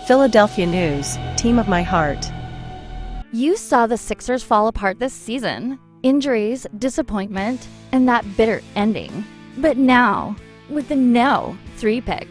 Philadelphia News, team of my heart. You saw the Sixers fall apart this season. Injuries, disappointment, and that bitter ending. But now, with the no 3 pick,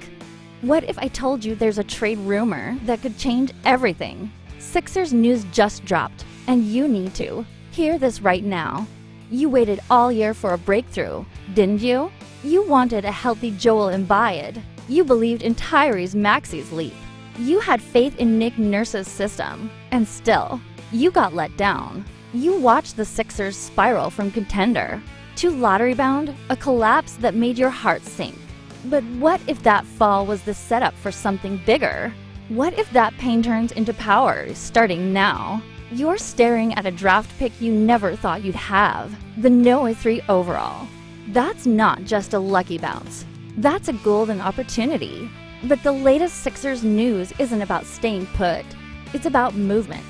what if I told you there's a trade rumor that could change everything? Sixers news just dropped, and you need to hear this right now. You waited all year for a breakthrough, didn't you? You wanted a healthy Joel Embiid. You believed in Tyrese Maxey's leap. You had faith in Nick Nurse's system, and still, you got let down. You watched the Sixers spiral from contender to lottery-bound, a collapse that made your heart sink. But what if that fall was the setup for something bigger? What if that pain turns into power starting now? You're staring at a draft pick you never thought you'd have, the no 3 overall. That's not just a lucky bounce. That's a golden opportunity. But the latest Sixers news isn't about staying put. It's about movement.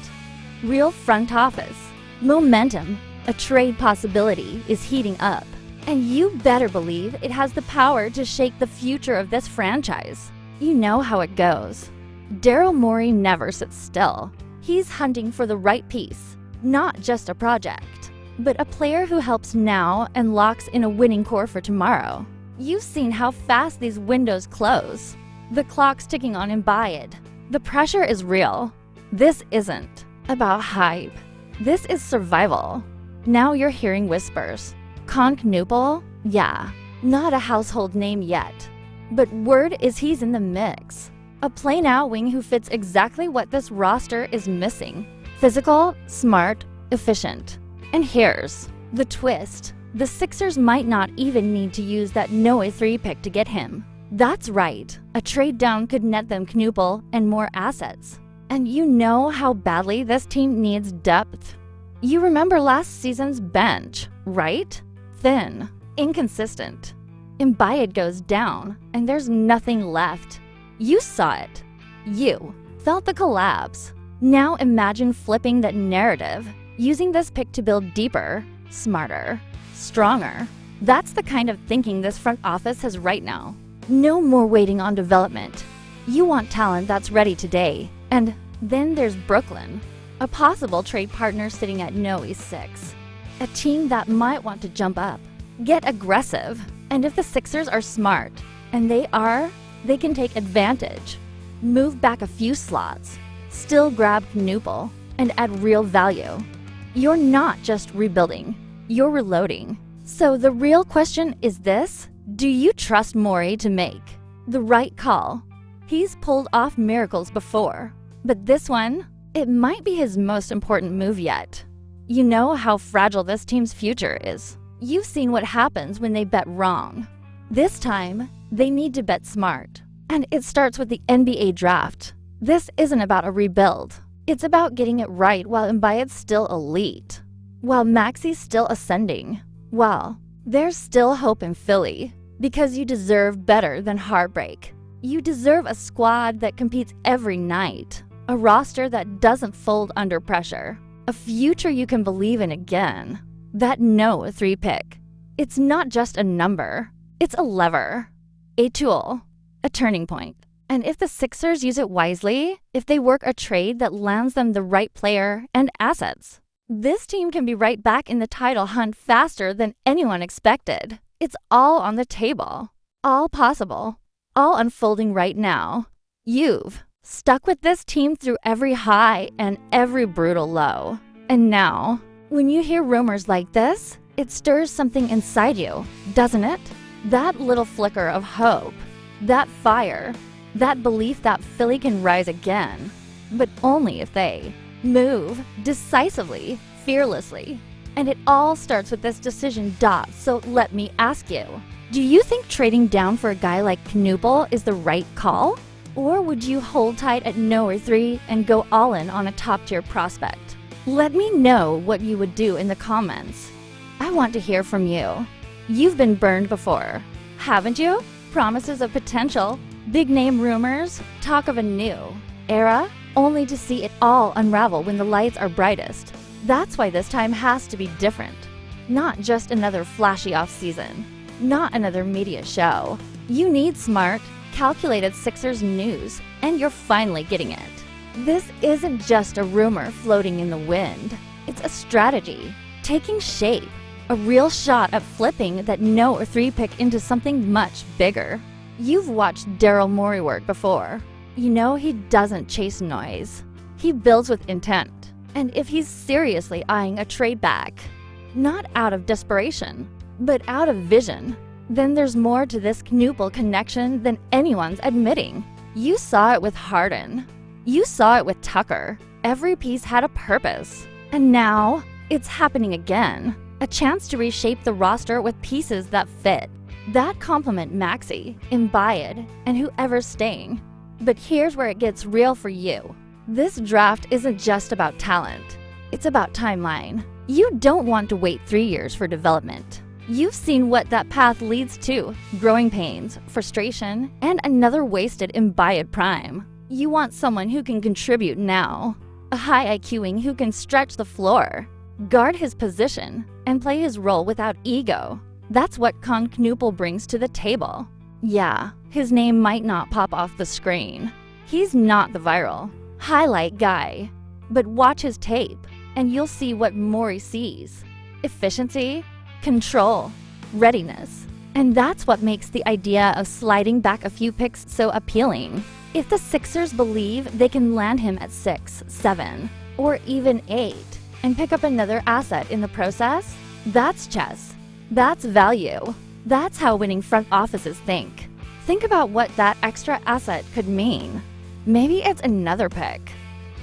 Real front office. Momentum. A trade possibility is heating up. And you better believe it has the power to shake the future of this franchise. You know how it goes. Daryl Morey never sits still. He's hunting for the right piece. Not just a project, but a player who helps now and locks in a winning core for tomorrow. You've seen how fast these windows close. The clock's ticking on Embiid. The pressure is real. This isn't about hype. This is survival. Now you're hearing whispers. Kon Knueppel? Yeah, not a household name yet. But word is he's in the mix. A play-now wing who fits exactly what this roster is missing. Physical, smart, efficient. And here's the twist. The Sixers might not even need to use that no 3 pick to get him. That's right. A trade down could net them Knueppel and more assets. And you know how badly this team needs depth. You remember last season's bench, right? Thin, inconsistent. Embiid goes down, and there's nothing left. You saw it. You felt the collapse. Now imagine flipping that narrative, using this pick to build deeper, smarter, stronger. That's the kind of thinking this front office has right now. No more waiting on development. You want talent that's ready today. And then there's Brooklyn, a possible trade partner sitting at no 6. A team that might want to jump up, get aggressive. And if the Sixers are smart, and they are, they can take advantage. Move back a few slots, still grab Knueppel, and add real value. You're not just rebuilding, you're reloading. So the real question is this: do you trust Morey to make the right call? He's pulled off miracles before, but this one, it might be his most important move yet. You know how fragile this team's future is. You've seen what happens when they bet wrong. This time, they need to bet smart. And it starts with the NBA draft. This isn't about a rebuild. It's about getting it right while Embiid's still elite, while Maxey's still ascending. Well, there's still hope in Philly, because you deserve better than heartbreak. You deserve a squad that competes every night, a roster that doesn't fold under pressure, a future you can believe in again. That no 3 pick. It's not just a number. It's a lever, a tool, a turning point. And if the Sixers use it wisely, if they work a trade that lands them the right player and assets, this team can be right back in the title hunt faster than anyone expected. It's all on the table, all possible, all unfolding right now. You've stuck with this team through every high and every brutal low. And now, when you hear rumors like this, it stirs something inside you, doesn't it? That little flicker of hope, that fire, that belief that Philly can rise again. But only if they move decisively, fearlessly. And it all starts with this decision. So let me ask you, do you think trading down for a guy like Knueppel is the right call? Or would you hold tight at no 3 and go all in on a top-tier prospect? Let me know what you would do in the comments. I want to hear from you. You've been burned before, haven't you? Promises of potential, big-name rumors, talk of a new era, only to see it all unravel when the lights are brightest. That's why this time has to be different. Not just another flashy off-season, not another media show. You need smart, calculated Sixers news, and you're finally getting it. This isn't just a rumor floating in the wind. It's a strategy, taking shape, a real shot at flipping that no or three pick into something much bigger. You've watched Daryl Morey work before. You know he doesn't chase noise. He builds with intent. And if he's seriously eyeing a trade back, not out of desperation, but out of vision, then there's more to this Knueppel connection than anyone's admitting. You saw it with Harden. You saw it with Tucker. Every piece had a purpose. And now, it's happening again. A chance to reshape the roster with pieces that fit. That complement Maxey, Embiid, and whoever's staying. But here's where it gets real for you. This draft isn't just about talent. It's about timeline. You don't want to wait 3 years for development. You've seen what that path leads to. Growing pains, frustration, and another wasted Embiid prime. You want someone who can contribute now. A high IQ wing who can stretch the floor, guard his position, and play his role without ego. That's what Kon Knueppel brings to the table. Yeah, his name might not pop off the screen. He's not the viral highlight guy. But watch his tape, and you'll see what Morey sees. Efficiency, control, readiness. And that's what makes the idea of sliding back a few picks so appealing. If the Sixers believe they can land him at 6, 7, or even 8, and pick up another asset in the process, that's chess. That's value. That's how winning front offices think. Think about what that extra asset could mean. Maybe it's another pick.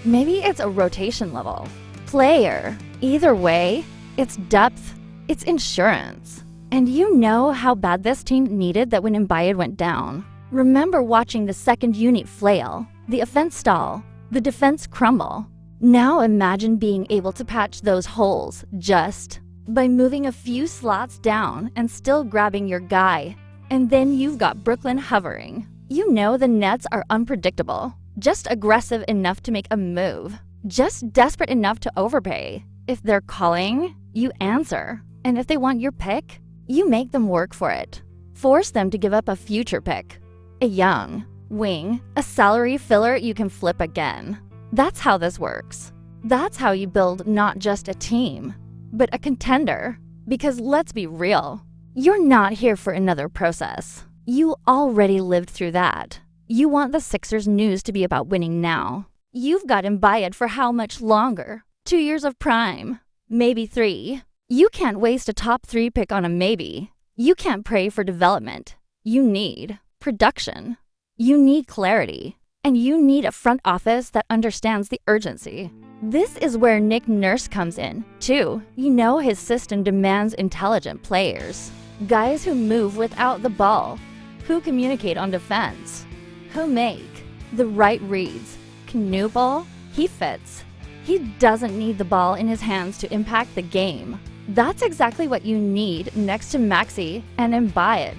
Maybe it's a rotation level player. Either way, it's depth, it's insurance. And you know how bad this team needed that when Embiid went down. Remember watching the second unit flail, the offense stall, the defense crumble. Now imagine being able to patch those holes just by moving a few slots down and still grabbing your guy. And then you've got Brooklyn hovering. You know the Nets are unpredictable, just aggressive enough to make a move, just desperate enough to overpay. If they're calling, you answer. And if they want your pick, you make them work for it. Force them to give up a future pick, a young wing, a salary filler you can flip again. That's how this works. That's how you build not just a team, but a contender. Because let's be real, you're not here for another process. You already lived through that. You want the Sixers news to be about winning now. You've got Embiid for how much longer? 2 years of prime, maybe 3. You can't waste a top 3 pick on a maybe. You can't pray for development. You need production. You need clarity. And you need a front office that understands the urgency. This is where Nick Nurse comes in, too. You know his system demands intelligent players. Guys who move without the ball, who communicate on defense, who make the right reads. Knueppel, he fits. He doesn't need the ball in his hands to impact the game. That's exactly what you need next to Maxey and Embiid.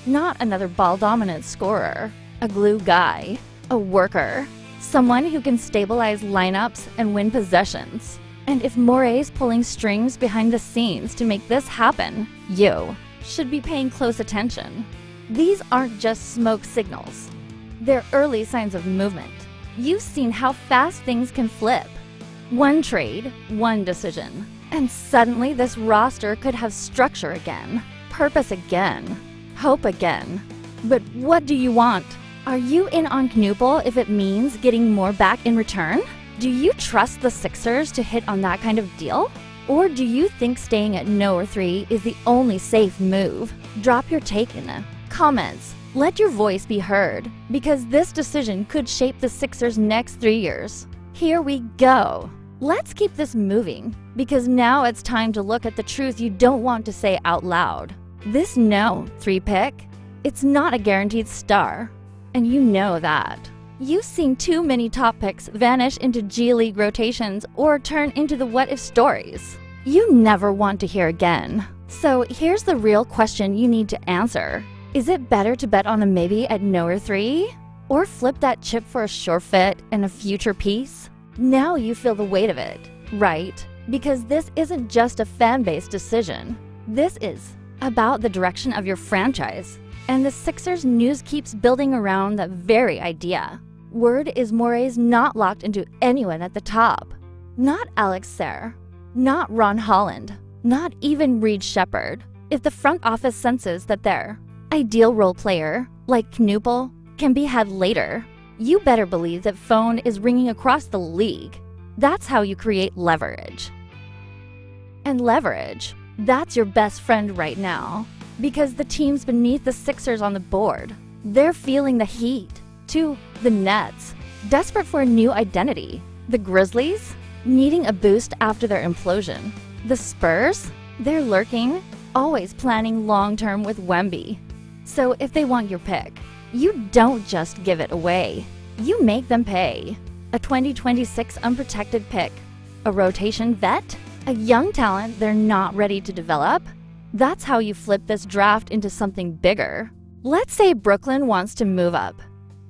Not another ball-dominant scorer, a glue guy, a worker, someone who can stabilize lineups and win possessions. And if Morey's pulling strings behind the scenes to make this happen, you should be paying close attention. These aren't just smoke signals. They're early signs of movement. You've seen how fast things can flip. One trade, one decision. And suddenly this roster could have structure again, purpose again, hope again. But what do you want? Are you in on Knueppel if it means getting more back in return? Do you trust the Sixers to hit on that kind of deal? Or do you think staying at no or 3 is the only safe move? Drop your take in the comments. Let your voice be heard, because this decision could shape the Sixers' next 3 years. Here we go. Let's keep this moving, because now it's time to look at the truth you don't want to say out loud. This no 3 pick, it's not a guaranteed star. And you know that. You've seen too many top picks vanish into G League rotations or turn into the what-if stories you never want to hear again. So here's the real question you need to answer. Is it better to bet on a maybe at no or 3? Or flip that chip for a sure fit and a future piece? Now you feel the weight of it, right? Because this isn't just a fan-based decision. This is about the direction of your franchise. And the Sixers news keeps building around that very idea. Word is Morey's not locked into anyone at the top. Not Alex Serre, not Ron Holland, not even Reed Shepherd. If the front office senses that their ideal role player, like Knueppel, can be had later, you better believe that phone is ringing across the league. That's how you create leverage. And leverage, that's your best friend right now. Because the teams beneath the Sixers on the board, they're feeling the heat. To the Nets, desperate for a new identity. The Grizzlies, needing a boost after their implosion. The Spurs, they're lurking, always planning long-term with Wemby. So if they want your pick, you don't just give it away. You make them pay. A 2026 unprotected pick, a rotation vet, a young talent they're not ready to develop. That's how you flip this draft into something bigger. Let's say Brooklyn wants to move up.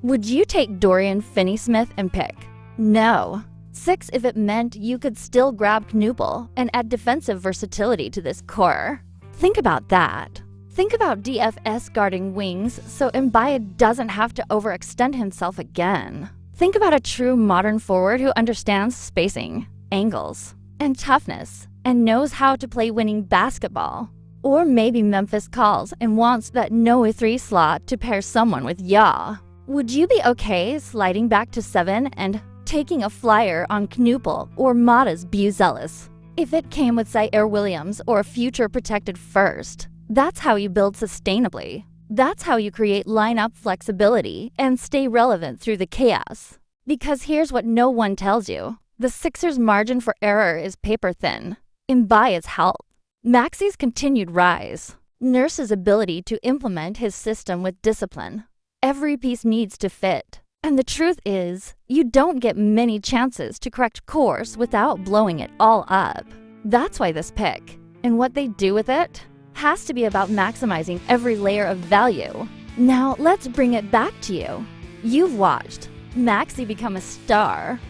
Would you take Dorian Finney-Smith and pick? No. 6 if it meant you could still grab Knueppel and add defensive versatility to this core. Think about that. Think about DFS guarding wings so Embiid doesn't have to overextend himself again. Think about a true modern forward who understands spacing, angles, and toughness, and knows how to play winning basketball. Or maybe Memphis calls and wants that no 3 slot to pair someone with Ya. Would you be okay sliding back to 7 and taking a flyer on Knueppel or Mata's Buzelis? If it came with Zaire Williams or a future protected first, that's how you build sustainably. That's how you create lineup flexibility and stay relevant through the chaos. Because here's what no one tells you. The Sixers' margin for error is paper thin. Embiid's health, Maxey's continued rise, Nurse's ability to implement his system with discipline. Every piece needs to fit. And the truth is, you don't get many chances to correct course without blowing it all up. That's why this pick, and what they do with it, has to be about maximizing every layer of value. Now let's bring it back to you. You've watched Maxey become a star.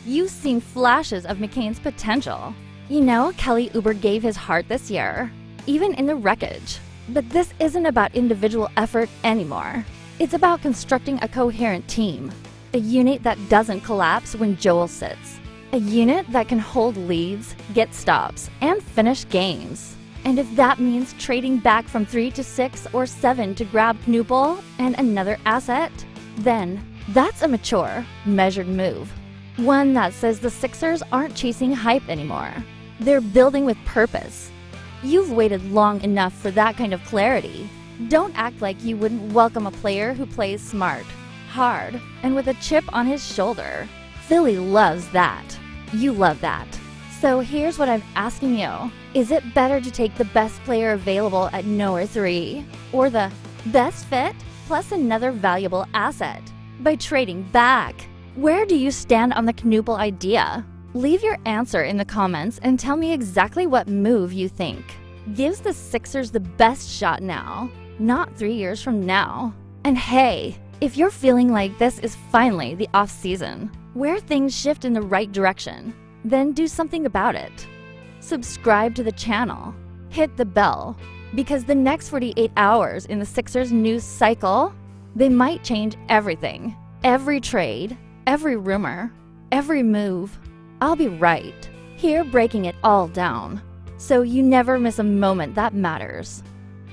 You've seen flashes of McCain's potential. You know, Kelly Oubre gave his heart this year, even in the wreckage. But this isn't about individual effort anymore. It's about constructing a coherent team, a unit that doesn't collapse when Joel sits, a unit that can hold leads, get stops, and finish games. And if that means trading back from 3 to 6 or 7 to grab Knueppel and another asset, then that's a mature, measured move. One that says the Sixers aren't chasing hype anymore. They're building with purpose. You've waited long enough for that kind of clarity. Don't act like you wouldn't welcome a player who plays smart, hard, and with a chip on his shoulder. Philly loves that. You love that. So here's what I'm asking you. Is it better to take the best player available at no 3, or the best fit plus another valuable asset by trading back? Where do you stand on the Knueppel idea? Leave your answer in the comments and tell me exactly what move you think gives the Sixers the best shot now, not 3 years from now. And hey, if you're feeling like this is finally the off-season, where things shift in the right direction, then do something about it. Subscribe to the channel, hit the bell, because the next 48 hours in the Sixers news cycle, they might change everything. Every trade, every rumor, every move. I'll be right here breaking it all down, so you never miss a moment that matters.